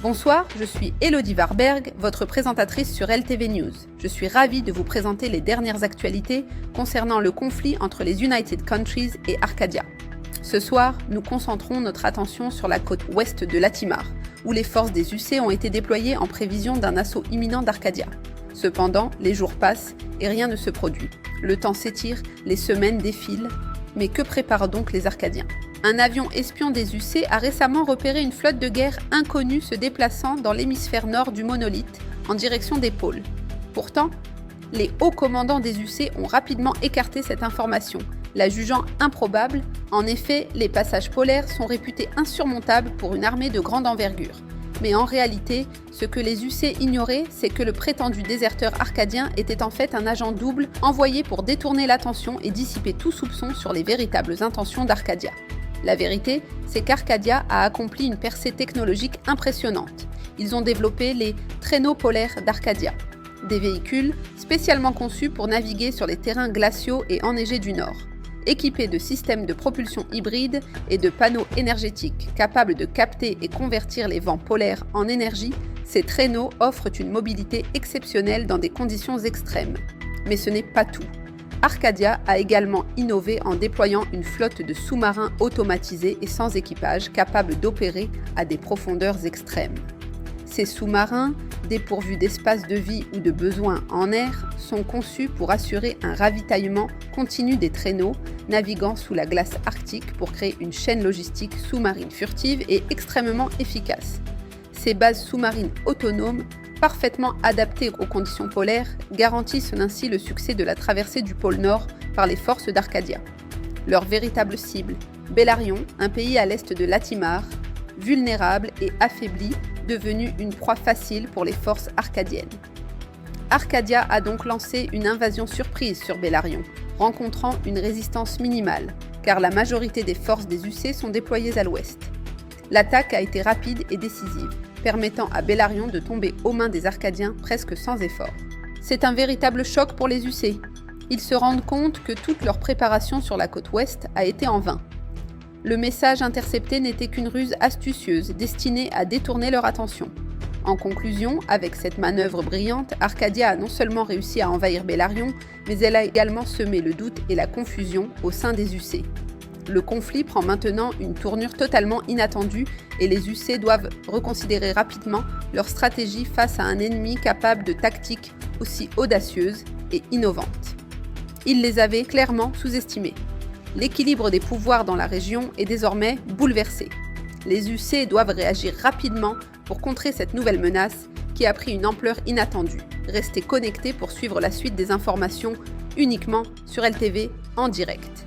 Bonsoir, je suis Elodie Warberg, votre présentatrice sur LTV News. Je suis ravie de vous présenter les dernières actualités concernant le conflit entre les United Countries et Arcadia. Ce soir, nous concentrons notre attention sur la côte ouest de Latimar, où les forces des UC ont été déployées en prévision d'un assaut imminent d'Arcadia. Cependant, les jours passent et rien ne se produit. Le temps s'étire, les semaines défilent. Mais que préparent donc les Arcadiens ? Un avion espion des UC a récemment repéré une flotte de guerre inconnue se déplaçant dans l'hémisphère nord du monolithe en direction des pôles. Pourtant, les hauts commandants des UC ont rapidement écarté cette information, la jugeant improbable. En effet, les passages polaires sont réputés insurmontables pour une armée de grande envergure. Mais en réalité, ce que les UC ignoraient, c'est que le prétendu déserteur arcadien était en fait un agent double envoyé pour détourner l'attention et dissiper tout soupçon sur les véritables intentions d'Arcadia. La vérité, c'est qu'Arcadia a accompli une percée technologique impressionnante. Ils ont développé les traîneaux polaires d'Arcadia, des véhicules spécialement conçus pour naviguer sur les terrains glaciaux et enneigés du Nord. Équipés de systèmes de propulsion hybrides et de panneaux énergétiques capables de capter et convertir les vents polaires en énergie, ces traîneaux offrent une mobilité exceptionnelle dans des conditions extrêmes. Mais ce n'est pas tout. Arcadia a également innové en déployant une flotte de sous-marins automatisés et sans équipage capables d'opérer à des profondeurs extrêmes. Ces sous-marins, dépourvus d'espace de vie ou de besoins en air, sont conçus pour assurer un ravitaillement continu des traîneaux, naviguant sous la glace arctique pour créer une chaîne logistique sous-marine furtive et extrêmement efficace. Ces bases sous-marines autonomes, parfaitement adaptées aux conditions polaires, garantissent ainsi le succès de la traversée du pôle Nord par les forces d'Arcadia. Leur véritable cible, Bellarion, un pays à l'est de Latimar, vulnérable et affaibli, devenu une proie facile pour les forces arcadiennes. Arcadia a donc lancé une invasion surprise sur Bellarion, rencontrant une résistance minimale, car la majorité des forces des UC sont déployées à l'ouest. L'attaque a été rapide et décisive, permettant à Bellarion de tomber aux mains des Arcadiens presque sans effort. C'est un véritable choc pour les UC. Ils se rendent compte que toute leur préparation sur la côte ouest a été en vain. Le message intercepté n'était qu'une ruse astucieuse destinée à détourner leur attention. En conclusion, avec cette manœuvre brillante, Arcadia a non seulement réussi à envahir Bellarion, mais elle a également semé le doute et la confusion au sein des UC. Le conflit prend maintenant une tournure totalement inattendue et les UC doivent reconsidérer rapidement leur stratégie face à un ennemi capable de tactiques aussi audacieuses et innovantes. Ils les avaient clairement sous-estimés. L'équilibre des pouvoirs dans la région est désormais bouleversé. Les UC doivent réagir rapidement pour contrer cette nouvelle menace qui a pris une ampleur inattendue. Restez connectés pour suivre la suite des informations uniquement sur LTV en direct.